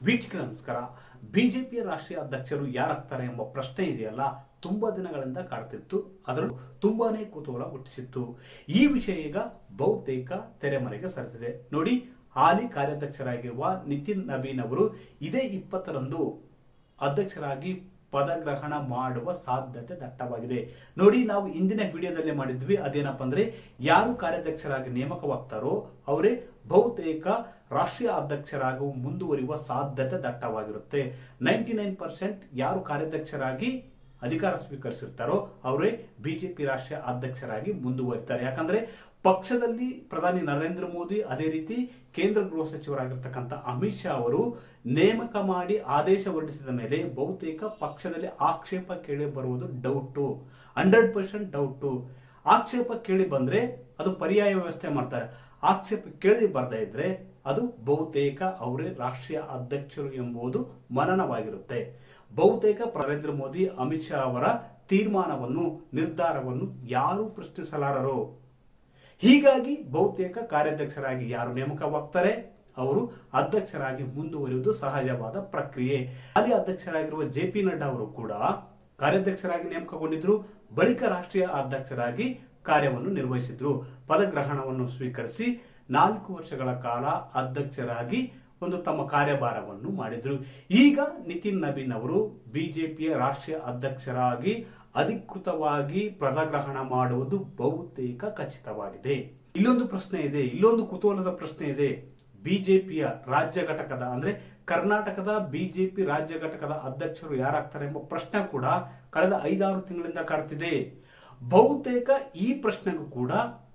ವೀಕ್ಷಕರ ನಮಸ್ಕಾರ. ಬಿಜೆಪಿಯ ರಾಷ್ಟ್ರೀಯ ಅಧ್ಯಕ್ಷರು ಯಾರಾಗ್ತಾರೆ ಎಂಬ ಪ್ರಶ್ನೆ ಇದೆಯಲ್ಲ, ತುಂಬಾ ದಿನಗಳಿಂದ ಕಾಡ್ತಿತ್ತು. ಅದರಲ್ಲೂ ತುಂಬಾನೇ ಕುತೂಹಲ ಹುಟ್ಟಿಸಿತ್ತು. ಈ ವಿಷಯ ಈಗ ಬಹುತೇಕ ತೆರೆಮರೆಗೆ ಸರಿದಿದೆ. ನೋಡಿ, ಹಾಲಿ ಕಾರ್ಯಾಧ್ಯಕ್ಷರಾಗಿರುವ ನಿತಿನ್ ನಬೀನ್ ಅವರು ಇದೇ 20ರಂದು ಅಧ್ಯಕ್ಷರಾಗಿ ಪದಗ್ರಹಣ ಮಾಡುವ ಸಾಧ್ಯತೆ ದಟ್ಟವಾಗಿದೆ. ನೋಡಿ, ನಾವು ಇಂದಿನ ವಿಡಿಯೋದಲ್ಲೇ ಮಾಡಿದ್ವಿ. ಅದೇನಪ್ಪ ಅಂದ್ರೆ, ಯಾರು ಕಾರ್ಯಾಧ್ಯಕ್ಷರಾಗಿ ನೇಮಕವಾಗ್ತಾರೋ ಅವರೇ ಬಹುತೇಕ ರಾಷ್ಟ್ರೀಯ ಅಧ್ಯಕ್ಷರಾಗಿ ಮುಂದುವರಿಯುವ ಸಾಧ್ಯತೆ ದಟ್ಟವಾಗಿರುತ್ತೆ. 99% ಯಾರು ಕಾರ್ಯಾಧ್ಯಕ್ಷರಾಗಿ ಅಧಿಕಾರ ಸ್ವೀಕರಿಸಿರ್ತಾರೋ ಅವರೇ ಬಿಜೆಪಿ ರಾಷ್ಟ್ರೀಯ ಅಧ್ಯಕ್ಷರಾಗಿ ಮುಂದುವರಿತಾರೆ. ಯಾಕಂದ್ರೆ ಪಕ್ಷದಲ್ಲಿ ಪ್ರಧಾನಿ ನರೇಂದ್ರ ಮೋದಿ, ಅದೇ ರೀತಿ ಕೇಂದ್ರ ಗೃಹ ಸಚಿವರಾಗಿರ್ತಕ್ಕಂಥ ಅಮಿತ್ ಶಾ ಅವರು ನೇಮಕ ಮಾಡಿ ಆದೇಶ ಹೊರಡಿಸಿದ ಮೇಲೆ ಬಹುತೇಕ ಪಕ್ಷದಲ್ಲಿ ಆಕ್ಷೇಪ ಕೇಳಿ ಬರುವುದು ಡೌಟು, 100% ಡೌಟು. ಆಕ್ಷೇಪ ಕೇಳಿ ಬಂದ್ರೆ ಅದು ಪರ್ಯಾಯ ವ್ಯವಸ್ಥೆ ಮಾಡ್ತಾರೆ. ಆಕ್ಷೇಪ ಕೇಳಿ ಬರ್ದೇ ಇದ್ರೆ ಅದು ಬಹುತೇಕ ಅವರೇ ರಾಷ್ಟ್ರೀಯ ಅಧ್ಯಕ್ಷರು ಎಂಬುದು ಮನನವಾಗಿರುತ್ತೆ. ಬಹುತೇಕ ನರೇಂದ್ರ ಮೋದಿ, ಅಮಿತ್ ಶಾ ಅವರ ತೀರ್ಮಾನವನ್ನು, ನಿರ್ಧಾರವನ್ನು ಯಾರು ಪ್ರಶ್ನಿಸಲಾರರು. ಹೀಗಾಗಿ ಬಹುತೇಕ ಕಾರ್ಯಾಧ್ಯಕ್ಷರಾಗಿ ಯಾರು ನೇಮಕವಾಗ್ತಾರೆ ಅವರು ಅಧ್ಯಕ್ಷರಾಗಿ ಮುಂದುವರಿಯುವುದು ಸಹಜವಾದ ಪ್ರಕ್ರಿಯೆ. ಹಾಲಿ ಅಧ್ಯಕ್ಷರಾಗಿರುವ JP ನಡ್ಡಾ ಅವರು ಕೂಡ ಕಾರ್ಯಾಧ್ಯಕ್ಷರಾಗಿ ನೇಮಕಗೊಂಡಿದ್ರು. ಬಳಿಕ ರಾಷ್ಟ್ರೀಯ ಅಧ್ಯಕ್ಷರಾಗಿ ಕಾರ್ಯವನ್ನು ನಿರ್ವಹಿಸಿದ್ರು. ಪದಗ್ರಹಣವನ್ನು ಸ್ವೀಕರಿಸಿ 4 ವರ್ಷಗಳ ಕಾಲ ಅಧ್ಯಕ್ಷರಾಗಿ ತಮ್ಮ ಕಾರ್ಯಭಾರವನ್ನು ಮಾಡಿದ್ರು. ಈಗ ನಿತಿನ್ ನಬೀನ್ ಅವರು ಬಿಜೆಪಿಯ ರಾಷ್ಟ್ರೀಯ ಅಧ್ಯಕ್ಷರಾಗಿ ಅಧಿಕೃತವಾಗಿ ಪದಗ್ರಹಣ ಮಾಡುವುದು ಬಹುತೇಕ ಖಚಿತವಾಗಿದೆ. ಇಲ್ಲೊಂದು ಪ್ರಶ್ನೆ ಇದೆ, ಇಲ್ಲೊಂದು ಕುತೂಹಲದ ಪ್ರಶ್ನೆ ಇದೆ. ಬಿಜೆಪಿಯ ರಾಜ್ಯ ಘಟಕದ ಅಂದ್ರೆ ಕರ್ನಾಟಕದ ಬಿಜೆಪಿ ರಾಜ್ಯ ಘಟಕದ ಅಧ್ಯಕ್ಷರು ಯಾರಾಗ್ತಾರೆ ಎಂಬ ಪ್ರಶ್ನೆ ಕೂಡ ಕಳೆದ 5-6 ತಿಂಗಳಿಂದ ಕಾಡ್ತಿದೆ. ಬಹುತೇಕ ಈ ಪ್ರಶ್ನೆಗೂ ಕೂಡ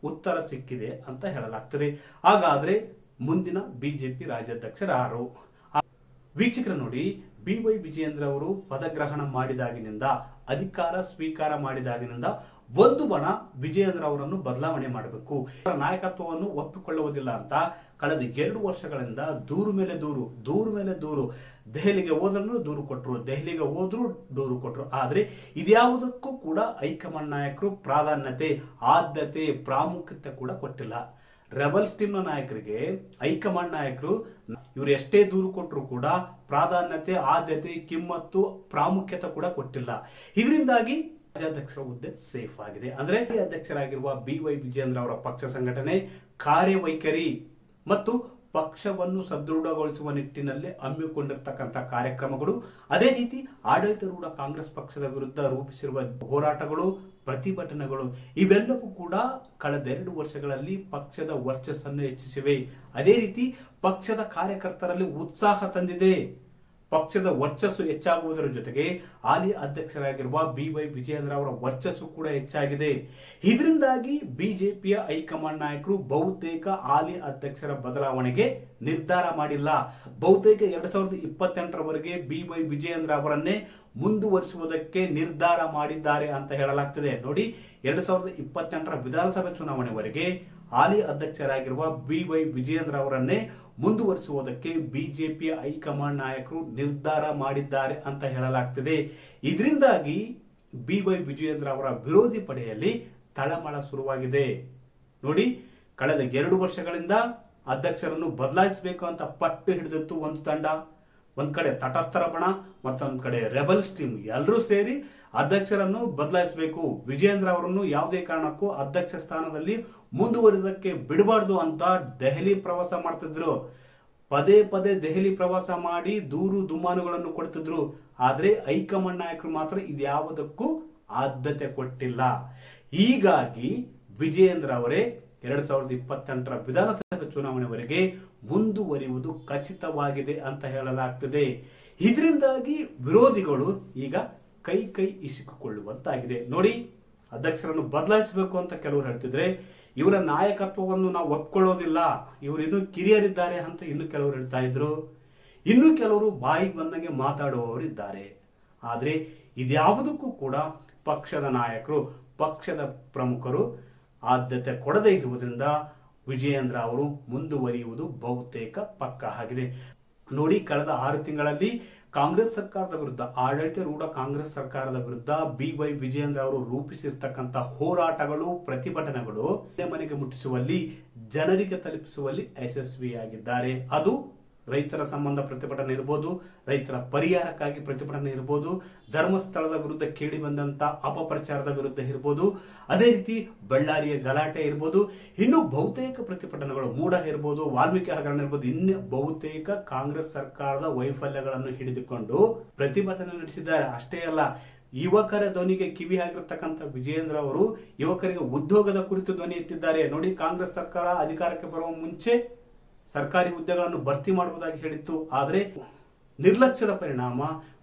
ಉತ್ತರ ಸಿಕ್ಕಿದೆ ಅಂತ ಹೇಳಲಾಗ್ತದೆ. ಹಾಗಾದ್ರೆ ಮುಂದಿನ ಬಿಜೆಪಿ ರಾಜ್ಯಾಧ್ಯಕ್ಷರು ಯಾರು? ವೀಕ್ಷಕರ ನೋಡಿ, BY ವಿಜಯೇಂದ್ರ ಅವರು ಪದಗ್ರಹಣ ಮಾಡಿದಾಗಿನಿಂದ, ಅಧಿಕಾರ ಸ್ವೀಕಾರ ಮಾಡಿದಾಗಿನಿಂದ ಒಂದು ಬಣ ವಿಜಯೇಂದ್ರ ಅವರನ್ನು ಬದಲಾವಣೆ ಮಾಡಬೇಕು, ಅವರ ನಾಯಕತ್ವವನ್ನು ಒಪ್ಪಿಕೊಳ್ಳುವುದಿಲ್ಲ ಅಂತ ಕಳೆದ 2 ವರ್ಷಗಳಿಂದ ದೂರು ಮೇಲೆ ದೂರು, ದೆಹಲಿಗೆ ಹೋದ್ರೂ ದೂರು ಕೊಟ್ಟರು, ದೆಹಲಿಗೆ ಹೋದ್ರು ದೂರು ಕೊಟ್ಟರು. ಆದ್ರೆ ಇದ್ಯಾವುದಕ್ಕೂ ಕೂಡ ಹೈಕಮಾಂಡ್ ನಾಯಕರು ಪ್ರಾಧಾನ್ಯತೆ, ಆದ್ಯತೆ, ಪ್ರಾಮುಖ್ಯತೆ ಕೂಡ ಕೊಟ್ಟಿಲ್ಲ. ರೆಬಲ್ಸ್ ಟೀಮ್ ನ ನಾಯಕರಿಗೆ ಹೈಕಮಾಂಡ್ ನಾಯಕರು ಇವರು ಎಷ್ಟೇ ದೂರು ಕೊಟ್ಟರು ಕೂಡ ಪ್ರಾಧಾನ್ಯತೆ, ಆದ್ಯತೆ, ಕಿಮ್ಮತ್ತು, ಪ್ರಾಮುಖ್ಯತೆ ಕೂಡ ಕೊಟ್ಟಿಲ್ಲ. ಇದರಿಂದಾಗಿ ರಾಜ್ಯಾಧ್ಯಕ್ಷರ ಹುದ್ದೆ ಸೇಫ್ ಆಗಿದೆ. ಅಂದ್ರೆ ಅಧ್ಯಕ್ಷರಾಗಿರುವ BY ವಿಜಯೇಂದ್ರ ಅವರ ಪಕ್ಷ ಸಂಘಟನೆ, ಕಾರ್ಯವೈಖರಿ ಮತ್ತು ಪಕ್ಷವನ್ನು ಸದೃಢಗೊಳಿಸುವ ನಿಟ್ಟಿನಲ್ಲಿ ಹಮ್ಮಿಕೊಂಡಿರ್ತಕ್ಕಂಥ ಕಾರ್ಯಕ್ರಮಗಳು, ಅದೇ ರೀತಿ ಆಡಳಿತಾರೂಢ ಕಾಂಗ್ರೆಸ್ ಪಕ್ಷದ ವಿರುದ್ಧ ರೂಪಿಸಿರುವ ಹೋರಾಟಗಳು, ಪ್ರತಿಭಟನೆಗಳು, ಇವೆಲ್ಲವೂ ಕೂಡ ಕಳೆದ 2 ವರ್ಷಗಳಲ್ಲಿ ಪಕ್ಷದ ವರ್ಚಸ್ಸನ್ನು ಹೆಚ್ಚಿಸಿವೆ. ಅದೇ ರೀತಿ ಪಕ್ಷದ ಕಾರ್ಯಕರ್ತರಲ್ಲಿ ಉತ್ಸಾಹ ತಂದಿದೆ. ಪಕ್ಷದ ವರ್ಚಸ್ಸು ಹೆಚ್ಚಾಗುವುದರ ಜೊತೆಗೆ ಹಾಲಿ ಅಧ್ಯಕ್ಷರಾಗಿರುವ BY ವಿಜಯೇಂದ್ರ ಅವರ ವರ್ಚಸ್ಸು ಕೂಡ ಹೆಚ್ಚಾಗಿದೆ. ಇದರಿಂದಾಗಿ ಬಿಜೆಪಿಯ ಹೈಕಮಾಂಡ್ ನಾಯಕರು ಬಹುತೇಕ ಹಾಲಿ ಅಧ್ಯಕ್ಷರ ಬದಲಾವಣೆಗೆ ನಿರ್ಧಾರ ಮಾಡಿಲ್ಲ. ಬಹುತೇಕ 2028ರವರೆಗೆ BY ವಿಜಯೇಂದ್ರ ಅವರನ್ನೇ ಮುಂದುವರಿಸುವುದಕ್ಕೆ ನಿರ್ಧಾರ ಮಾಡಿದ್ದಾರೆ ಅಂತ ಹೇಳಲಾಗ್ತದೆ. ನೋಡಿ, 2028ರ ವಿಧಾನಸಭೆ ಚುನಾವಣೆವರೆಗೆ ಹಾಲಿ ಅಧ್ಯಕ್ಷರಾಗಿರುವ BY ವಿಜಯೇಂದ್ರ ಅವರನ್ನೇ ಮುಂದುವರಿಸುವುದಕ್ಕೆ ಬಿಜೆಪಿಯ ಹೈಕಮಾಂಡ್ ನಾಯಕರು ನಿರ್ಧಾರ ಮಾಡಿದ್ದಾರೆ ಅಂತ ಹೇಳಲಾಗ್ತದೆ. ಇದರಿಂದಾಗಿ BY ವಿಜಯೇಂದ್ರ ಅವರ ವಿರೋಧಿ ಪಡೆಯಲ್ಲಿ ತಳಮಳ ಶುರುವಾಗಿದೆ. ನೋಡಿ, ಕಳೆದ 2 ವರ್ಷಗಳಿಂದ ಅಧ್ಯಕ್ಷರನ್ನು ಬದಲಾಯಿಸಬೇಕು ಅಂತ ಪಟ್ಟು ಹಿಡಿದಿತ್ತು ಒಂದು ತಂಡ. ಒಂದ್ ಕಡೆ ತಟಸ್ಥರ ಬಣ, ಮತ್ತೊಂದ್ ಕಡೆ ರೆಬಲ್ಸ್ ಟೀಮ್, ಎಲ್ಲರೂ ಸೇರಿ ಅಧ್ಯಕ್ಷರನ್ನು ಬದಲಾಯಿಸಬೇಕು, ವಿಜಯೇಂದ್ರ ಅವರನ್ನು ಯಾವುದೇ ಕಾರಣಕ್ಕೂ ಅಧ್ಯಕ್ಷ ಸ್ಥಾನದಲ್ಲಿ ಮುಂದುವರಿದಕ್ಕೆ ಬಿಡಬಾರ್ದು ಅಂತ ದೆಹಲಿ ಪ್ರವಾಸ ಮಾಡ್ತಿದ್ರು. ಪದೇ ಪದೇ ದೆಹಲಿ ಪ್ರವಾಸ ಮಾಡಿ ದೂರು ದುಮ್ಮಾನುಗಳನ್ನು ಕೊಡ್ತಿದ್ರು. ಆದ್ರೆ ಹೈಕಮಾಂಡ್ ನಾಯಕರು ಮಾತ್ರ ಇದ್ಯಾವುದಕ್ಕೂ ಆದ್ಯತೆ ಕೊಟ್ಟಿಲ್ಲ. ಹೀಗಾಗಿ ವಿಜಯೇಂದ್ರ ಅವರೇ 2028ರ ವಿಧಾನಸಭೆ ಚುನಾವಣೆವರೆಗೆ ಮುಂದುವರಿಯುವುದು ಖಚಿತವಾಗಿದೆ ಅಂತ ಹೇಳಲಾಗ್ತದೆ. ಇದರಿಂದಾಗಿ ವಿರೋಧಿಗಳು ಈಗ ಕೈ ಇಸಿಕೊಳ್ಳುವಂತಾಗಿದೆ. ನೋಡಿ, ಅಧ್ಯಕ್ಷರನ್ನು ಬದಲಾಯಿಸಬೇಕು ಅಂತ ಕೆಲವರು ಹೇಳ್ತಿದ್ರೆ, ಇವರ ನಾಯಕತ್ವವನ್ನು ನಾವು ಒಪ್ಕೊಳ್ಳೋದಿಲ್ಲ, ಇವರು ಇನ್ನೂ ಕಿರಿಯರಿದ್ದಾರೆ ಅಂತ ಇನ್ನು ಕೆಲವರು ಹೇಳ್ತಾ ಇದ್ರು. ಇನ್ನು ಕೆಲವರು ಬಾಯಿಗೆ ಬಂದಂಗೆ ಮಾತಾಡುವವರು ಇದ್ದಾರೆ. ಆದ್ರೆ ಇದ್ಯಾವುದಕ್ಕೂ ಕೂಡ ಪಕ್ಷದ ನಾಯಕರು, ಪಕ್ಷದ ಪ್ರಮುಖರು ಆದ್ಯತೆ ಕೊಡದೇ ಇರುವುದರಿಂದ ವಿಜಯೇಂದ್ರ ಅವರು ಮುಂದುವರಿಯುವುದು ಬಹುತೇಕ ಪಕ್ಕ ಆಗಿದೆ. ನೋಡಿ, ಕಳೆದ 6 ತಿಂಗಳಲ್ಲಿ ಕಾಂಗ್ರೆಸ್ ಸರ್ಕಾರದ ವಿರುದ್ಧ, ಆಡಳಿತಾರೂಢ ಕಾಂಗ್ರೆಸ್ ಸರ್ಕಾರದ ವಿರುದ್ಧ BY ವಿಜಯೇಂದ್ರ ಅವರು ರೂಪಿಸಿರ್ತಕ್ಕಂಥ ಹೋರಾಟಗಳು, ಪ್ರತಿಭಟನೆಗಳು ಮನೆಗೆ ಮುಟ್ಟಿಸುವಲ್ಲಿ, ಜನರಿಗೆ ತಲುಪಿಸುವಲ್ಲಿ ಯಶಸ್ವಿಯಾಗಿದ್ದಾರೆ. ಅದು ರೈತರ ಸಂಬಂಧ ಪ್ರತಿಭಟನೆ ಇರ್ಬೋದು, ರೈತರ ಪರಿಹಾರಕ್ಕಾಗಿ ಪ್ರತಿಭಟನೆ ಇರ್ಬೋದು, ಧರ್ಮಸ್ಥಳದ ವಿರುದ್ಧ ಕೇಳಿ ಬಂದಂತ ಅಪಪ್ರಚಾರದ ವಿರುದ್ಧ ಇರ್ಬೋದು, ಅದೇ ರೀತಿ ಬಳ್ಳಾರಿಯ ಗಲಾಟೆ ಇರ್ಬೋದು, ಇನ್ನು ಬಹುತೇಕ ಪ್ರತಿಭಟನೆಗಳು ಮೂಡ ಇರ್ಬೋದು, ವಾಲ್ಮೀಕಿ ಹಗರಣ ಇರ್ಬೋದು, ಇನ್ನು ಬಹುತೇಕ ಕಾಂಗ್ರೆಸ್ ಸರ್ಕಾರದ ವೈಫಲ್ಯಗಳನ್ನು ಹಿಡಿದುಕೊಂಡು ಪ್ರತಿಭಟನೆ ನಡೆಸಿದ್ದಾರೆ. ಅಷ್ಟೇ ಅಲ್ಲ, ಯುವಕರ ಧ್ವನಿಗೆ ಕಿವಿ ಆಗಿರ್ತಕ್ಕಂಥ ವಿಜಯೇಂದ್ರ ಅವರು ಯುವಕರಿಗೆ ಉದ್ಯೋಗದ ಕುರಿತು ಧ್ವನಿ ಎತ್ತಿದ್ದಾರೆ. ನೋಡಿ, ಕಾಂಗ್ರೆಸ್ ಸರ್ಕಾರ ಅಧಿಕಾರಕ್ಕೆ ಬರುವ ಮುಂಚೆ ಸರ್ಕಾರಿ ಹುದ್ದೆಗಳನ್ನು ಭರ್ತಿ ಮಾಡುವುದಾಗಿ ಹೇಳಿತ್ತು. ಆದರೆ ನಿರ್ಲಕ್ಷ್ಯದ ಪರಿಣಾಮ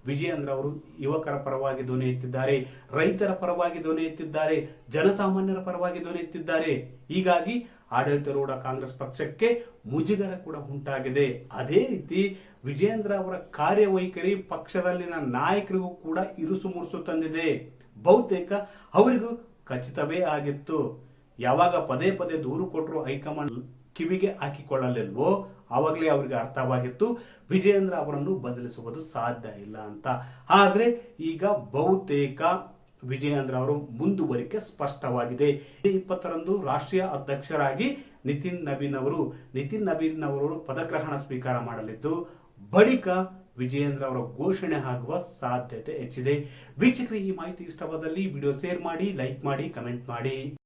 ವಿಜಯೇಂದ್ರ ಅವರು ಯುವಕರ ಪರವಾಗಿ ಧ್ವನಿ ಎತ್ತಿದ್ದಾರೆ, ರೈತರ ಪರವಾಗಿ ಧ್ವನಿ ಎತ್ತಿದ್ದಾರೆ, ಜನಸಾಮಾನ್ಯರ ಪರವಾಗಿ ಧ್ವನಿ ಎತ್ತಿದ್ದಾರೆ. ಹೀಗಾಗಿ ಆಡಳಿತಾರೂಢ ಕಾಂಗ್ರೆಸ್ ಪಕ್ಷಕ್ಕೆ ಮುಜುಗರ ಕೂಡ ಉಂಟಾಗಿದೆ. ಅದೇ ರೀತಿ ವಿಜಯೇಂದ್ರ ಅವರ ಕಾರ್ಯವೈಖರಿ ಪಕ್ಷದಲ್ಲಿನ ನಾಯಕರಿಗೂ ಕೂಡ ಇರುಸು ಮುರುಸು ತಂದಿದೆ. ಬಹುತೇಕ ಅವರಿಗೂ ಖಚಿತವೇ ಆಗಿತ್ತು. ಯಾವಾಗ ಪದೇ ಪದೇ ದೂರು ಕೊಟ್ಟರು ಹೈಕಮಾಂಡ್ ಕಿವಿಗೆ ಹಾಕಿಕೊಳ್ಳಲಿಲ್ವೋ ಆವಾಗಲೇ ಅವರಿಗೆ ಅರ್ಥವಾಗಿತ್ತು ವಿಜಯೇಂದ್ರ ಅವರನ್ನು ಬದಲಿಸುವುದು ಸಾಧ್ಯ ಇಲ್ಲ ಅಂತ. ಆದ್ರೆ ಈಗ ಬಹುತೇಕ ವಿಜಯೇಂದ್ರ ಅವರು ಮುಂದುವರಿಕೆ ಸ್ಪಷ್ಟವಾಗಿದೆ. 20ರಂದು ರಾಷ್ಟ್ರೀಯ ಅಧ್ಯಕ್ಷರಾಗಿ ನಿತಿನ್ ನವೀನ್ ಅವರು ಪದಗ್ರಹಣ ಸ್ವೀಕಾರ ಮಾಡಲಿದ್ದು, ಬಳಿಕ ವಿಜಯೇಂದ್ರ ಅವರ ಘೋಷಣೆ ಆಗುವ ಸಾಧ್ಯತೆ ಹೆಚ್ಚಿದೆ. ವೀಕ್ಷಕರಿಗೆ ಈ ಮಾಹಿತಿ ಇಷ್ಟವಾದಲ್ಲಿ ವಿಡಿಯೋ ಶೇರ್ ಮಾಡಿ, ಲೈಕ್ ಮಾಡಿ, ಕಮೆಂಟ್ ಮಾಡಿ.